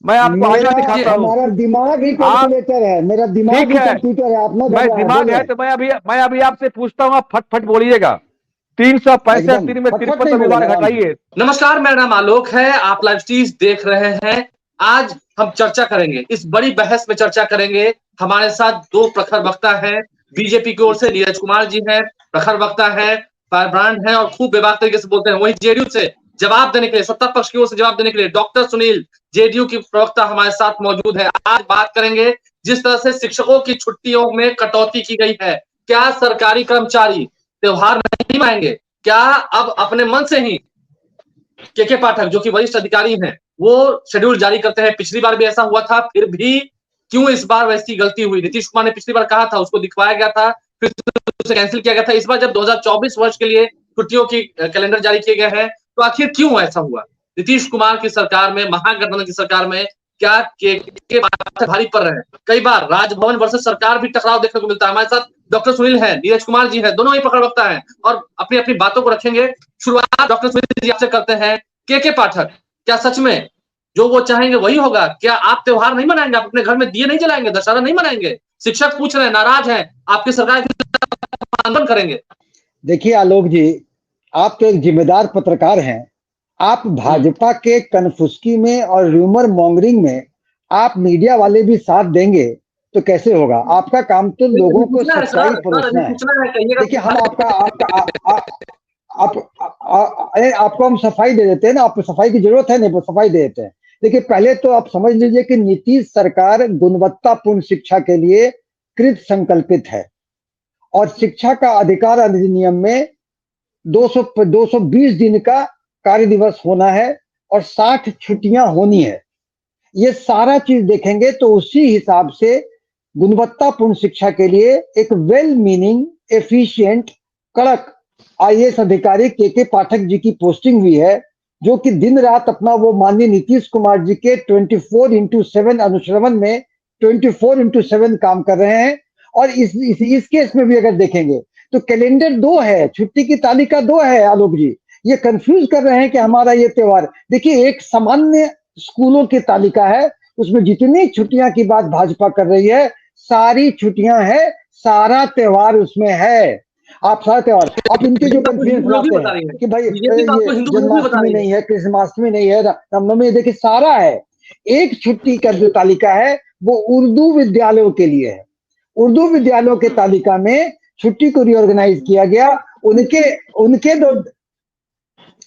मैं आपको आंकड़ा दिखाता हूँ। हमारा दिमाग ही आप कैलकुलेटर है, मेरा दिमाग ठीक ही है, कंप्यूटर है। आप ना मैं दिमाग है तो मैं अभी आपसे पूछता हूँ, आप फट फट बोलिएगा। 365 एकदम दिन में फटफट 53 नहीं रविवार बोलेंगे, आराम से। घटाइए। नमस्कार, मेरा नाम आलोक है। आप लाइव स्ट्रीम देख रहे हैं। आज हम चर्चा करेंगे, इस बड़ी बहस में चर्चा करेंगे। हमारे साथ दो प्रखर वक्ता हैं। बीजेपी की ओर से नीरज कुमार जी हैं, प्रखर वक्ता है, ब्रांड है और खूब बेबाक तरीके से बोलते हैं। वहीं जेडीयू से जवाब देने के लिए, सत्ता पक्ष की ओर से जवाब देने के लिए डॉक्टर सुनील, जेडीयू की प्रवक्ता, हमारे साथ मौजूद है। आज बात करेंगे जिस तरह से शिक्षकों की छुट्टियों में कटौती की गई है, क्या सरकारी कर्मचारी त्योहार नहीं मनाएंगे? क्या अब अपने मन से ही के पाठक जो कि वरिष्ठ अधिकारी हैं वो शेड्यूल जारी करते हैं? पिछली बार भी ऐसा हुआ था, फिर भी क्यों इस बार वैसी गलती हुई? नीतीश कुमार ने पिछली बार कहा था, उसको दिखवाया गया था, फिर उसे कैंसिल किया गया था। इस बार जब 2024 वर्ष के लिए छुट्टियों की कैलेंडर जारी किए गए हैं, तो आखिर क्यों ऐसा हुआ? नीतीश कुमार की सरकार में, महागठबंधन की सरकार में क्या के भारी पड़ रहे हैं? कई बार राजभवन वर्सेस सरकार भी टकराव देखने को मिलता है। हमारे साथ डॉक्टर सुनील है, नीरज कुमार जी है, दोनों ही पकड़ वक्ता है और अपनी अपनी बातों को रखेंगे। शुरुआत डॉक्टर सुनील जी आपसे करते हैं। के पाठक, क्या सच में जो वो चाहेंगे वही होगा? क्या आप त्योहार नहीं मनाएंगे? आप अपने घर में दिए नहीं जलाएंगे? दशहरा नहीं मनाएंगे? शिक्षक पूछ रहे हैं, नाराज हैं, आपकी सरकार के आंदोलन करेंगे? देखिए आलोक जी, आप तो एक जिम्मेदार पत्रकार हैं। आप भाजपा के कनफुसकी में और र्यूमर मॉन्गरिंग में आप मीडिया वाले भी साथ देंगे तो कैसे होगा? आपका काम तो लोगों को सच्चाई परोसना है। देखिए हम आपका अरे आपको हम सफाई दे देते हैं ना, आपको सफाई की जरूरत है, नहीं सफाई दे देते हैं। देखिए पहले तो आप समझ लीजिए कि नीतीश सरकार गुणवत्तापूर्ण शिक्षा के लिए कृत संकल्पित है और शिक्षा का अधिकार अधिनियम में 220 दिन का कार्य दिवस होना है और 60 छुट्टियां होनी है। ये सारा चीज देखेंगे तो उसी हिसाब से गुणवत्तापूर्ण शिक्षा के लिए एक वेल मीनिंग, एफिशिएंट, कड़क आईएएस अधिकारी के पाठक जी की पोस्टिंग हुई है, जो कि दिन रात अपना वो माननीय नीतीश कुमार जी के 24/7 अनुश्रवण में 24/7 काम कर रहे हैं। और इस केस में भी अगर देखेंगे तो कैलेंडर 2 है, छुट्टी की तालिका 2 है। आलोक जी ये कंफ्यूज कर रहे हैं कि हमारा ये त्योहार, देखिए एक सामान्य स्कूलों की तालिका है, उसमें जितनी छुट्टियां की बात भाजपा कर रही है सारी छुट्टियां है, सारा त्योहार उसमें है। आप सारा त्योहार, आप इनके जो कंफ्यूजन फैलाते हैं कि भाई ये जन्माष्टमी नहीं है, कृष्णाष्टमी नहीं है, रामनवमी, देखिए सारा है। एक छुट्टी का जो तालिका है वो उर्दू विद्यालयों के लिए है। उर्दू विद्यालयों के तालिका में छुट्टी को रिऑर्गेनाइज किया गया। उनके दो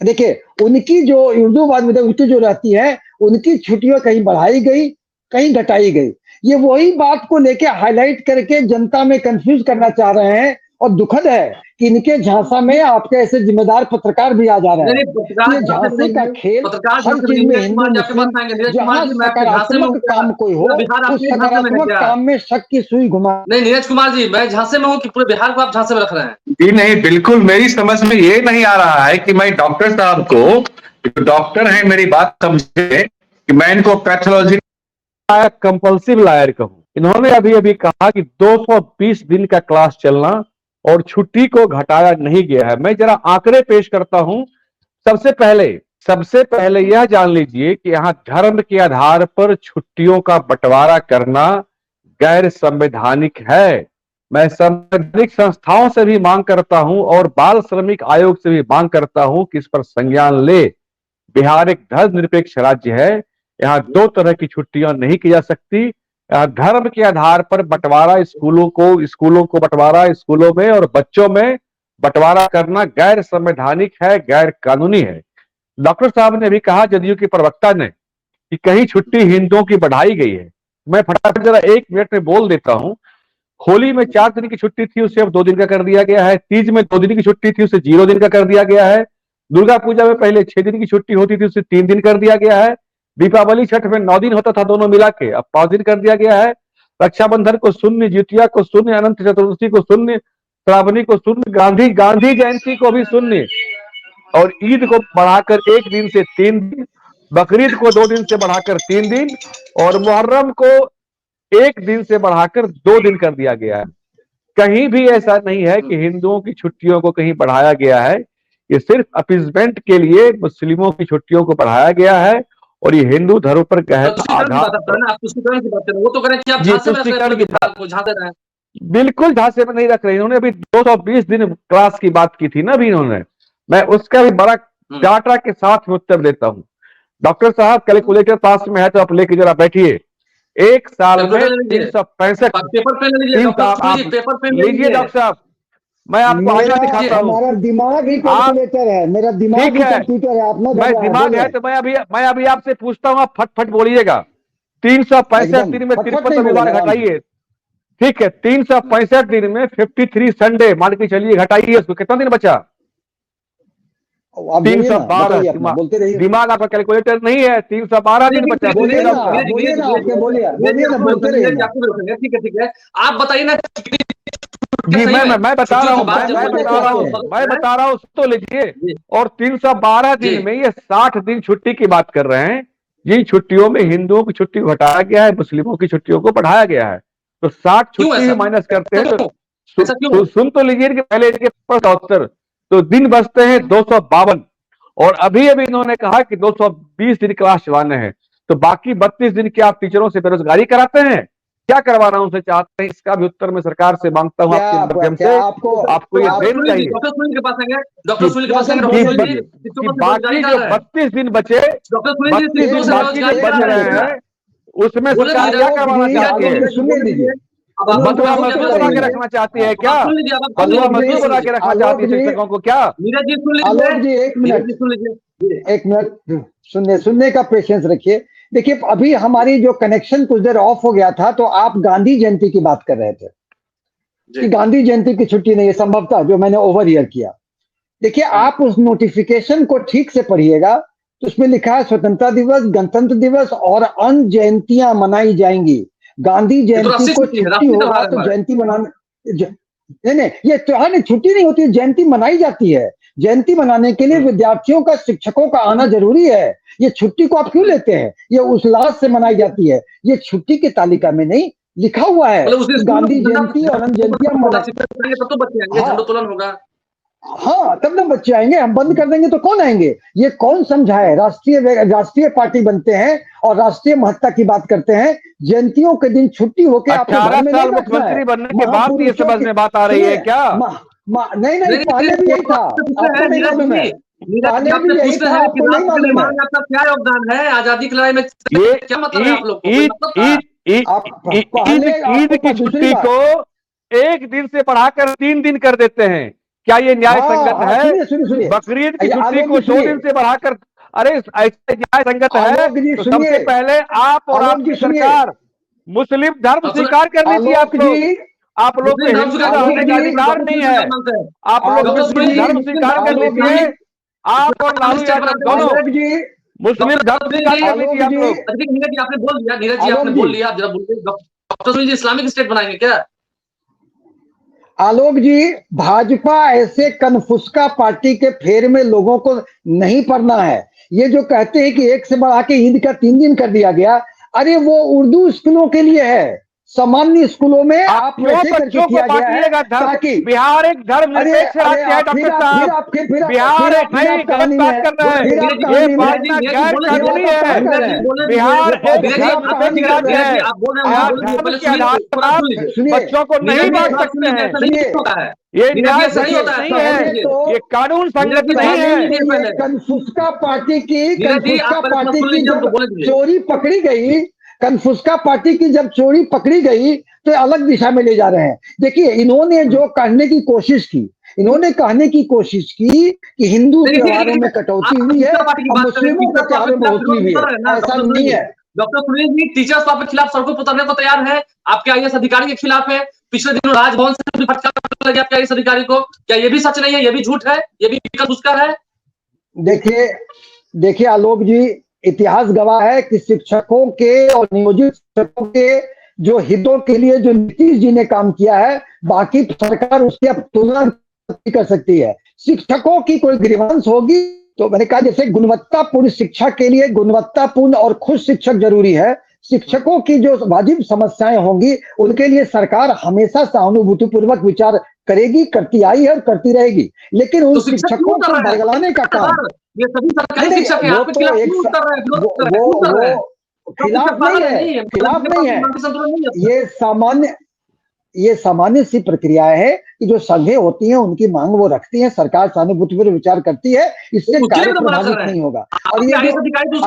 देखिए उनकी जो उर्दू उनकी जो रहती है उनकी छुट्टियां कहीं बढ़ाई गई, कहीं घटाई गई। ये वही बात को लेके हाईलाइट करके जनता में कंफ्यूज करना चाह रहे हैं और दुखद है कि इनके झांसा में आपके ऐसे जिम्मेदार पत्रकार भी आ जा रहे हैं। ये झांसे का खेल हर चीज में हिंदू मुस्लिम, जहां सकारात्मक काम कोई हो उस सकारात्मक काम में शक की सुई घुमा। नहीं नीरज कुमार जी, मैं झांसे में हूँ कि पूरे बिहार को आप झांसे में रख रहे हैं? जी नहीं, बिल्कुल मेरी समझ में ये नहीं आ रहा है कि मैं डॉक्टर साहब को, डॉक्टर है, मेरी बात समझे, कि मैं इनको पैथोलॉजी कंपल्सिव लायर कहूं। इन्होंने अभी अभी कहा कि 220 दिन का क्लास चलना और छुट्टी को घटाया नहीं गया है। मैं जरा आंकड़े पेश करता हूं। सबसे पहले यह जान लीजिए कि यहाँ धर्म के आधार पर छुट्टियों का बंटवारा करना गैर संवैधानिक है। मैं संवैधानिक संस्थाओं से भी मांग करता हूं और बाल श्रमिक आयोग से भी मांग करता हूं कि इस पर संज्ञान ले। बिहार एक धर्मनिरपेक्ष राज्य है, यहाँ दो तरह की छुट्टियां नहीं की जा सकती। धर्म के आधार पर बंटवारा, स्कूलों को बंटवारा, स्कूलों में और बच्चों में बंटवारा करना गैर संवैधानिक है, गैर कानूनी है। डॉक्टर साहब ने भी कहा, जदयू के प्रवक्ता ने, कि कहीं छुट्टी हिंदुओं की बढ़ाई गई है। मैं फटाफट जरा 1 मिनट में बोल देता हूं। होली में 4 दिन की छुट्टी थी, उसे अब 2 दिन का कर दिया गया है। तीज में 2 दिन की छुट्टी थी, उसे 0 दिन का कर दिया गया है। दुर्गा पूजा में पहले 6 दिन की छुट्टी होती थी, उसे 3 दिन कर दिया गया है। दीपावली छठ में 9 दिन होता था, दोनों मिला के अब 5 दिन कर दिया गया है। रक्षाबंधन को शून्य, जितिया को शून्य, अनंत चतुर्दशी को शून्य, श्रावणी को शून्य, गांधी जयंती को भी शून्य, और ईद को बढ़ाकर 1 दिन से 3 दिन, बकरीद को 2 दिन से बढ़ाकर 3 दिन, और मुहर्रम को 1 दिन से बढ़ाकर 2 दिन कर दिया गया है। कहीं भी ऐसा नहीं है कि हिंदुओं की छुट्टियों को कहीं बढ़ाया गया है। ये सिर्फ अपीजमेंट के लिए मुस्लिमों की छुट्टियों को बढ़ाया गया है और ये हिंदू धर्म पर गहरा तुष्टिकरण की बात आघात। कर रहे हैं, आप तुष्टिकरण की बात कर रहे हैं, वो तो कह रहे हैं कि आप जी, झांसे में रख रहे हैं तुष्टिकरण पूरे की बिहार को, झांसे रहे हैं। बिल्कुल झांसे में नहीं रख रहे। इन्होंने अभी 220 दिन क्लास की बात की थी ना अभी इन्होंने, मैं उसका भी बड़ा डाटा के साथ में उत्तर देता हूँ। डॉक्टर साहब कैलकुलेटर पास में है तो आप लेके जरा बैठिए। एक साल में 365 पेपर पेन लीजिए डॉक्टर, पेपर पेन लीजिए डॉक्टर साहब, मैं आपको आंकड़ा दिखाता हूँ। हमारा दिमाग ही कैलकुलेटर है, मेरा दिमाग ही कंप्यूटर है। अपना मैं दिमाग है तो मैं अभी आपसे पूछता हूँ, आप फट बोलिएगा। 365 दिन में 53 रविवार घटाइए, ठीक है। 365 दिन में 53 संडे मान के चलिए, घटाइए उसको, कितना दिन बचा? 312। दिमाग आपका कैलकुलेटर नहीं है, 312 दिन बचा। बोलिए ना, बोलिए ना, बोलते रहिए ना। ठीक है, आप बताइए ना। जी मैं बता रहा हूँ, मैं बता रहा हूँ तो लीजिए। और 312 दिन में ये 60 दिन छुट्टी की बात कर रहे हैं। जिन छुट्टियों में हिंदुओं की छुट्टी घटाया गया है, मुस्लिमों की छट्टियों को बढ़ाया गया है, तो 60 छुट्टी ही माइनस करते हैं तो सुन तो लीजिए कि पहले इनके 72 तो दिन बचते हैं 252। और अभी इन्होंने कहा कि 220 दिन क्लास चलाने हैं, तो बाकी 32 दिन क्या आप टीचरों से बेरोजगारी कराते हैं? क्या करवाना उनसे चाहते हैं? इसका भी उत्तर मैं सरकार से मांगता हूं आपके माध्यम से। आपको ये देना चाहिए। डॉक्टर सुनील के पास आएंगे, बाकी जो 32 दिन बचे, 32 दिन बाकी जो बच रहे हैं, उसमें सरकार क्या करवाना चाहती है? बंधुआ मजदूर बना के रखना चाहती है क्या? बंधुआ मजदूर बना के रखना चाहती है शिक्षकों को क्या? आलोक जी एक मिनट सुनने का पेशेंस रखिए। देखिए, अभी हमारी जो कनेक्शन कुछ देर ऑफ हो गया था, तो आप गांधी जयंती की बात कर रहे थे कि गांधी जयंती की छुट्टी नहीं है, संभवतः जो मैंने ओवर ईयर किया। देखिए, आप उस नोटिफिकेशन को ठीक से पढ़िएगा, तो उसमें लिखा है स्वतंत्रता दिवस, गणतंत्र दिवस और अन्य जयंतियां मनाई जाएंगी। गांधी जयंती को छुट्टी होगा तो जयंती मनाने नहीं, ये त्योहार नहीं, छुट्टी नहीं होती है, जयंती मनाई जाती है। जयंती मनाने के लिए विद्यार्थियों का, शिक्षकों का आना जरूरी है। ये छुट्टी को आप क्यों लेते हैं? ये उल्लास से मनाई जाती है, ये छुट्टी की तालिका में नहीं लिखा हुआ है। गांधी जयंती और अन्य जयंतियां तो बच्चे आएंगे, झंडोत्तोलन होगा। हाँ, तब ना बच्चे आएंगे। हम बंद कर देंगे तो कौन आएंगे? ये कौन समझाए? राष्ट्रीय पार्टी बनते हैं और राष्ट्रीय महत्ता की बात करते हैं, जयंतियों के दिन छुट्टी होकर 18 साल मुख्यमंत्री बनने के बाद ये समझ में बात आ रही है क्या? नहीं, पहले भी यही था, आपको नहीं मालूम है? पहले भी यही था, आपको नहीं मालूम है? आपका क्या योगदान है आजादी की लड़ाई में? क्या मतलब है आप लोग को? ईद की छुट्टी को एक दिन से बढ़ाकर 3 दिन कर देते हैं, क्या ये न्याय संगत है? बकरीद की छुट्टी को 2 दिन से बढ़ाकर, अरे ऐसे न्याय संगत है? तो सबसे पहले आप और आपकी सरकार मुस्लिम धर्म स्वीकार करनी चाहिए आपको। आप लोग को हिंदू रहने का अधिकार नहीं है, आप लोग मुस्लिम धर्म स्वीकार कर लीजिए। आप और लालू यादव दोनों मुस्लिम धर्म स्वीकार कर लीजिए आप लोग। नीरज जी आपने बोल दिया, नीरज जी आपने बोल लिया, आप जरा बोलिए। Doctor Sunil ji Islamic state बनाएंगे क्या? आलोक जी, भाजपा ऐसे कनफुस्का पार्टी के फेर में लोगों को नहीं पड़ना है। ये जो कहते हैं कि एक से बढ़ा के ईद का 3 दिन कर दिया गया, अरे वो उर्दू स्कूलों के लिए है। सामान्य स्कूलों में आप वैसे करके किया गया है ताकि बिहार एक धर्म निरपेक्ष राज्य है डॉक्टर साहब। बिहार एक नहीं, गलत बात कर रहे हैं, ये बांटना गैर कानूनी है। बिहार एक धर्म निरपेक्ष राज्य है, आप धर्म के आधार पर बच्चों को नहीं बांट सकते हैं। ये न्याय सही नहीं है, ये कानून संगत नहीं है। कनफुस्का पार्टी की जब चोरी पकड़ी गई, कनफुस्का पार्टी की जब चोरी पकड़ी गई तो अलग दिशा में ले जा रहे हैं। देखिए, इन्होंने जो कहने की कोशिश की, इन्होंने कहने की कोशिश की कि हिंदू त्योहारों में कटौती हुई है और मुस्लिमों के त्योहारों में बढ़ोतरी हुई है। ऐसा नहीं है। डॉक्टर सुनील जी, टीचर्स तो आपके खिलाफ सड़कों पर उतरने को तैयार है, आपके आईएएस अधिकारी के खिलाफ है। पिछले दिनों राजभवन से भी फटकार लगे आपके आईएएस अधिकारी को। क्या ये भी सच नहीं है? ये भी झूठ है? ये भी कनफुस्का है? देखिए आलोक जी, इतिहास गवाह है कि शिक्षकों के और नियोजित शिक्षकों के जो हितों के लिए जो नीतीश जी ने काम किया है, बाकी सरकार उसकी अब तुलना नहीं कर सकती है। शिक्षकों की कोई ग्रीवांस होगी तो मैंने कहा, जैसे गुणवत्तापूर्ण शिक्षा के लिए गुणवत्तापूर्ण और खुश शिक्षक जरूरी है, शिक्षकों की जो वाजिब समस्याएं होंगी उनके लिए सरकार हमेशा सहानुभूतिपूर्वक विचार करेगी, करती आई है और करती रहेगी। लेकिन उन शिक्षकों को बरगलाने का काम ये सभी सरकारी शिक्षक हैं, आपके खिलाफ क्यों कर रहे हैं, विरोध कर रहे हैं, क्यों कर रहे हैं? खिलाफ नहीं है, खिलाफ नहीं है। ये सामान्य सी प्रक्रिया है कि जो संघें होती हैं उनकी मांग वो रखती हैं, सरकार सहानुभूति पर विचार करती है, इससे कार्य प्रभावित नहीं होगा। और ये गुटबाजी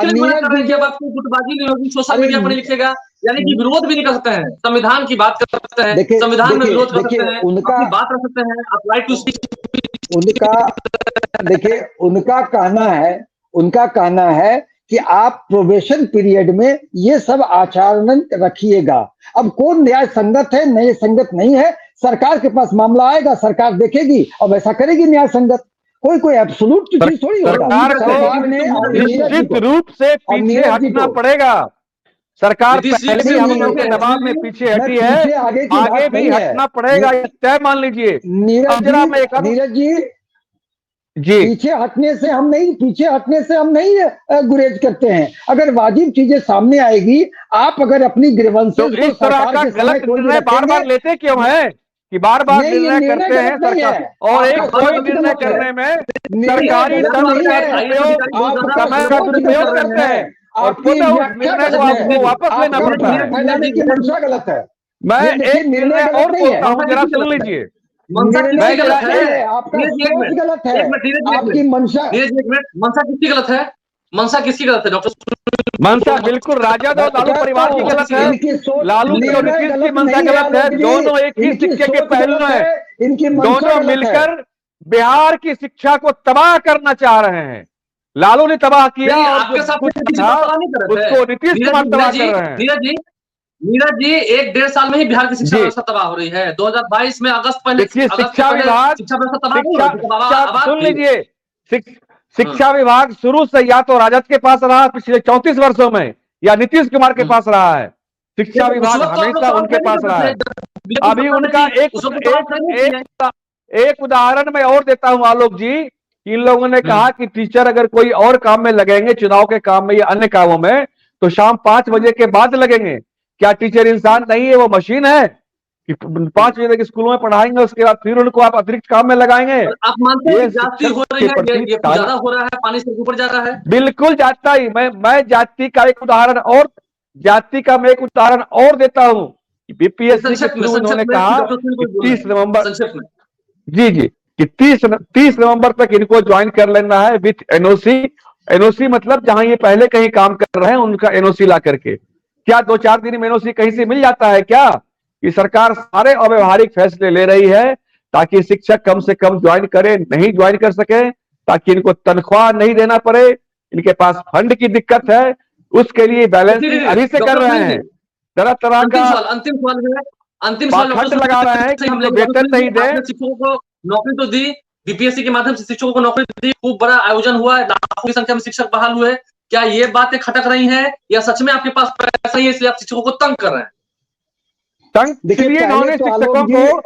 नहीं होगी, सोशल मीडिया पर लिखेगा, यानी कि विरोध भी नहीं कर सकते हैं, संविधान की बात कर सकते हैं, संविधान में विरोध कर सकते हैं, उनका बात रख सकते हैं, आप राइट टू स्पीच। उनका कहना है कि आप प्रोबेशन पीरियड में ये सब आचरण रखिएगा। अब कौन न्याय संगत है, न्याय संगत नहीं है, सरकार के पास मामला आएगा, सरकार देखेगी और वैसा करेगी न्याय संगत। कोई एब्सोल्यूट चीज थोड़ी होगा। सरकार ने निश्चित रूप से पीछे हटना पड़ेगा। सरकार पहले भी हम लोगों के दबाव में पीछे हटी है, आगे भी हटना पड़ेगा, तय मान लीजिए। नीरज जी पीछे हटने से हम नहीं गुरेज करते हैं। अगर वाजिब चीजें सामने आएगी, आप अगर अपनी ग्रीवेंसेस तो इस तरह का गलत निर्णय बार-बार लेते क्यों है कि बार-बार निर्णय करते हैं सरकार, और एक कोई निर्णय करने में सरकारी समय का दुरुपयोग करते हैं और पुनः उस निर्णय को आपको वापस लेना पड़ता है। फैलाने की मंशा गलत है। मैं एक निर्णय और बोलता हूँ, जरा सुन लीजिए। आपका सोच गलत है, आपकी मंशा। मंशा किसकी गलत है? मंशा किसकी गलत है डॉक्टर? मंशा बिल्कुर राजद और लालू परिवार की गलत है। लालू की और नीतीश की मंशा गलत है। दोनों एक ही सिक्के के पहलू हैं। दोनों मिलकर बिहार की शिक्षा को तबाह करना चाह रहे हैं। लालू ने तबाह किया और उसको नीतीश कुमार तबाह कर रहे हैं। नीरज जी 1-1.5 साल में ही बिहार की शिक्षा व्यवस्था तबाह हो रही है। 2022 में अगस्त पहले शिक्षा विभाग सुन लीजिए, शिक्षा विभाग शुरू से या तो राजद के पास रहा पिछले 34 वर्षों में, या नीतीश कुमार के पास रहा है। शिक्षा विभाग हमेशा उनके पास रहा है। अभी उनका एक उदाहरण मैं और देता हूं आलोक जी। इन लोगों ने कहा कि टीचर अगर कोई और काम में लगेंगे, चुनाव के काम में या अन्य कामों में, तो शाम 5 बजे के बाद लगेंगे। क्या टीचर इंसान नहीं है, वो मशीन है कि 5 बजे तक स्कूलों में पढ़ाएंगे, उसके बाद फिर उनको आप अतिरिक्त काम में लगाएंगे? आप मानते हैं जाति हो रही है, ये ज्यादा हो रहा है, पानी से ऊपर जा रहा है? बिल्कुल जाता ही। मैं जाति का एक उदाहरण और देता हूं। बीपीएससी के थ्रू उन्होंने कहा कि 30 नवंबर कि 30 नवंबर तक इनको ज्वाइन कर लेना है विथ एनओसी मतलब जहां ये पहले कहीं काम कर रहे हैं उनका एनओसी ला करके। क्या 2-4 दिन में एनओसी कहीं से मिल जाता है क्या? कि सरकार सारे अव्यवहारिक फैसले ले रही है ताकि शिक्षक कम से कम ज्वाइन करें, नहीं ज्वाइन कर सके, ताकि इनको तनख्वाह नहीं देना पड़े। इनके पास फंड की दिक्कत है, उसके लिए बैलेंसिंग अभी से कर रहे हैं। तरह का अंतिम सवाल लगा रहे हैं कि हम लोग वेतन नहीं दे। शिक्षकों को नौकरी तो दी, बीपीएससी के माध्यम से शिक्षकों को नौकरी दी, खूब बड़ा आयोजन हुआ, लाखों की संख्या में शिक्षक बहाल हुए। क्या ये बातें खटक रही हैं या सच में आपके पास पैसा ही है इसलिए आप शिक्षकों को तंग कर रहे हैं? देखिए, इन्होंने शिक्षकों को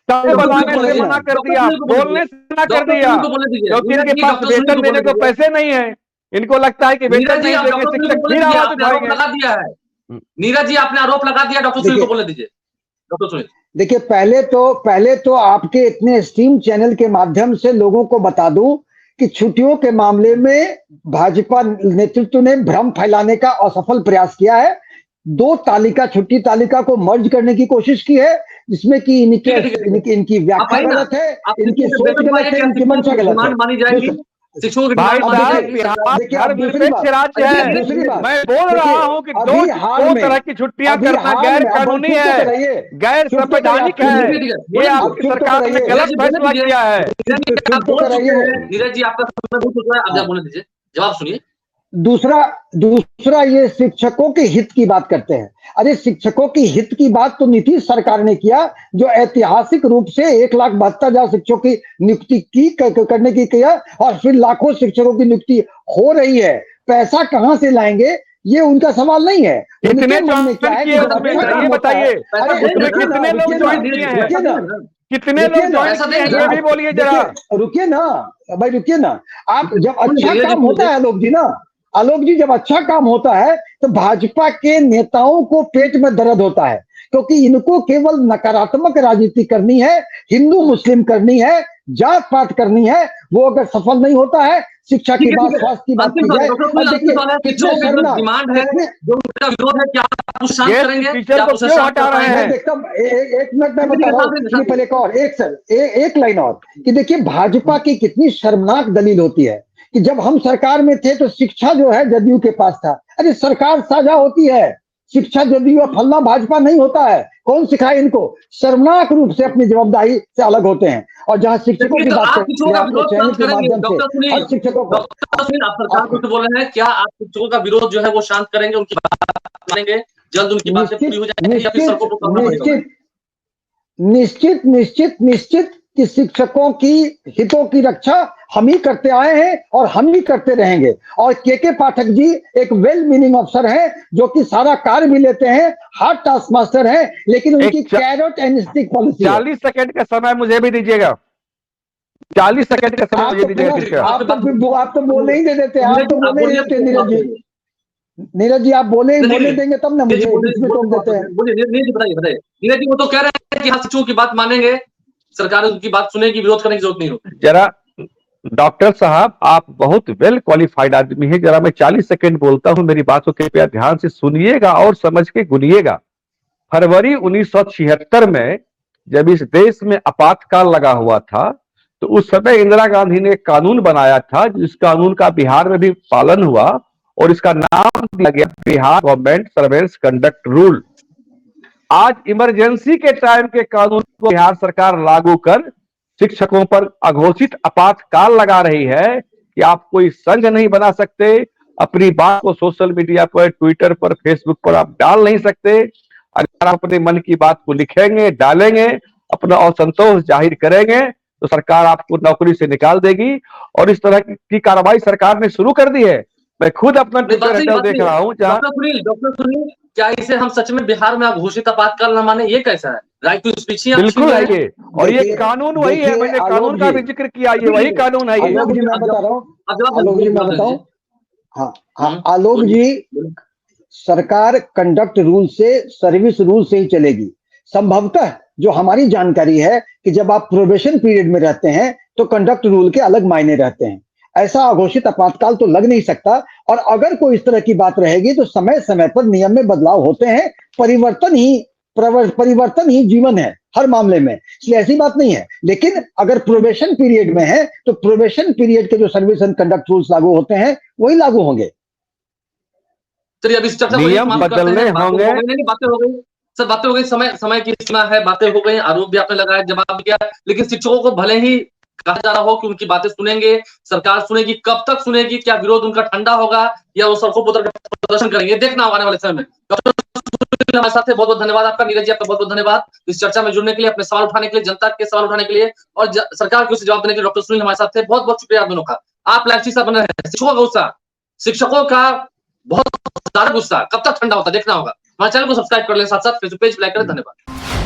बनाने से मना कर दिया, बोलने से मना कर दिया, क्योंकि इनके पास वेतन देने को पैसे नहीं है। इनको लगता है कि वेतन नहीं देंगे शिक्षक फिर आवाज उठाएंगे। नीरज जी आपने आरोप लगा दिया, डॉक्टर सुनील को बोलने दीजिए। डॉक्टर सुनील देखिए, पहले तो आपके इतने स्ट्रीम चैनल के माध्यम से लोगों को बता दूं कि छुट्टियों के मामले में भाजपा नेतृत्व ने भ्रम फैलाने का असफल प्रयास किया है। 2 छुट्टी तालिका को मर्ज करने की कोशिश की है, जिसमें कि इनकी व्याख्या गलत है, इनकी सोच गलत है, इनकी मंशा गलत है। मानी जाएगी। भाई साहब, बिहार निरपेक्ष राज्य है। मैं बोल रहा हूँ कि दो तरह की छुट्टियां करना गैर कानूनी है, गैर संवैधानिक है। ये आपकी सरकार ने गलत फैसला किया है। नीरज जी आपका समय बहुत हो रहा है, आप बोलने दीजिए, जवाब सुनिए। दूसरा ये शिक्षकों के हित की बात करते हैं। अरे शिक्षकों की हित की बात तो नीतीश सरकार ने किया, जो ऐतिहासिक रूप से 1,72,000 शिक्षकों की नियुक्ति करने की किया, और फिर लाखों शिक्षकों की नियुक्ति हो रही है। पैसा कहां से लाएंगे ये उनका सवाल नहीं है। कितने मन में क्या है ये बताइए, कितने लोग ज्वाइन किए हैं, कितने लोग ज्वाइन किए हैं, ये भी बोलिए जरा। रुकिए ना भाई, रुकिए ना। आप जब अच्छा काम होता है आलोक जी, जब अच्छा काम होता है तो भाजपा के नेताओं को पेट में दर्द होता है, क्योंकि इनको केवल नकारात्मक राजनीति करनी है, हिंदू मुस्लिम करनी है, जात पात करनी है। वो अगर सफल नहीं होता है, शिक्षा की बात, स्वास्थ्य की बात की जाए। डिमांड है, जो उनका विरोध है, क्या आप उसे शांत करेंगे? टीचर को क्यों हटा रहे हैं? देखता हूँ, एक मिनट मैं बता रहा हूँ, पहले एक और, एक सर एक लाइन और, कि देखिए भाजपा की कितनी शर्मनाक दलील होती है कि जब हम सरकार में थे तो शिक्षा जो है जदयू के पास था। अरे सरकार साझा होती है, शिक्षा जदयू और फलना भाजपा नहीं होता है। कौन सिखाए इनको? शर्मनाक रूप से अपनी जवाबदारी से अलग होते हैं। और जहाँ शिक्षकों की बात आप शिक्षकों का विरोध शांत करेंगे? डॉक्टर सुनील, शिक्षकों को डॉक्टर सुनील, आप सरकार को बोल रहे हैं, क्या आप शिक्षकों का विरोध जो है वो शांत करेंगे, उनकी बात मानेंगे, जल्द उनकी बातें पूरी हो जाएंगी या फिर सड़कों पर उतरना पड़ेगा? निश्चित निश्चित निश्चित कि शिक्षकों की हितों की रक्षा हम ही करते आए हैं और हम ही करते रहेंगे। और के पाठक जी एक वेल मीनिंग अफसर हैं, जो कि सारा कार्य भी लेते हैं, हार्ड टास्क मास्टर हैं, लेकिन उनकी carrot and stick policy. 40 second का समय मुझे भी दीजिएगा, 40 सेकंड का समय मुझे दीजिएगा। आप तो बोलने ही दे देते, आप तो बोलने ही देते नीरज जी, आप बोले देंगे तब ना मुझे इसमें टोक देते हैं। बताइए नीरज जी, वो तो कह रहे हैं कि हाँ शिक्षकों की बात मानेंगे, सरकार उनकी बात सुनेगी, विरोध करने की जरूरत नहीं होती। जरा डॉक्टर साहब, आप बहुत वेल क्वालिफाइड आदमी हैं, जरा मैं 40 सेकंड बोलता हूं, मेरी बात को कृपया ध्यान से सुनिएगा और समझ के गुनिएगा। फरवरी 1976 में जब इस देश में आपातकाल लगा हुआ था, तो उस समय इंदिरा गांधी ने एक कानून बनाया था, जिस कानून का बिहार में भी पालन हुआ और इसका नाम दिया गया Bihar government servants conduct rule. आज इमरजेंसी के टाइम के कानून को बिहार सरकार लागू कर शिक्षकों पर अघोषित आपातकाल लगा रही है कि आप कोई संघ नहीं बना सकते, अपनी बात को सोशल मीडिया पर, ट्विटर पर, फेसबुक पर आप डाल नहीं सकते। अगर आप अपने मन की बात को लिखेंगे, डालेंगे, अपना असंतोष जाहिर करेंगे, तो सरकार आपको नौकरी से निकाल देगी। और इस तरह की कार्रवाई सरकार ने शुरू कर दी है। मैं खुद अपना ट्विटर हैंडल देख रहा हूँ। डॉक्टर सुनील, क्या इसे हम सच में बिहार में घोषित आपातकाल न माने? ये कैसा है? राइट टू स्पीच ही बिल्कुल है ये, और ये कानून वही है, मैंने कानून का भी जिक्र किया, ये वही कानून है। आलोक जी मैं बता रहा हूँ, आलोक जी मैं बताऊं, हाँ आलोक जी, सरकार कंडक्ट रूल से, सर्विस रूल से ही चलेगी। संभवतः जो हमारी जानकारी है कि जब आप प्रोबेशन पीरियड में रहते हैं तो कंडक्ट रूल के अलग मायने रहते हैं। ऐसा अघोषित आपातकाल तो लग नहीं सकता। और अगर कोई इस तरह की बात रहेगी तो समय समय पर नियम में बदलाव होते हैं। परिवर्तन ही जीवन है हर मामले में, इसलिए ऐसी बात नहीं है। लेकिन अगर प्रोबेशन पीरियड में है तो प्रोबेशन पीरियड के जो सर्विस एंड कंडक्ट रूल्स लागू होते हैं वही लागू होंगे। चलिए अब इस चर्चा नियम बदलने होंगे। बातें हो गई सर, बातें हो गई, समय की सीमा है, बातें हो गई, आरोप भी आपने लगाया, जवाब भी किया। लेकिन शिक्षकों को भले ही कहा जा रहा हो कि उनकी बातें सुनेंगे, सरकार सुनेगी, कब तक सुनेगी? क्या विरोध उनका ठंडा होगा या वो सड़कों पर उतर प्रदर्शन करेंगे? देखना होगा आने वाले समय में। डॉक्टर हमारे साथ थे, बहुत बहुत धन्यवाद आपका। नीरज जी आपका बहुत बहुत धन्यवाद इस चर्चा में जुड़ने के लिए, अपने सवाल उठाने के लिए, जनता के सवाल उठाने के लिए और सरकार के उसे जवाब देने के लिए। डॉक्टर सुनील हमारे साथ थे, बहुत बहुत शुक्रिया आप दोनों का। आप लाइव बने रहे। शिक्षकों का बहुत ज्यादा गुस्सा कब तक ठंडा होता है देखना होगा। हमारे चैनल को सब्सक्राइब कर लें, साथ साथ फेसबुक पेज लाइक करें। धन्यवाद।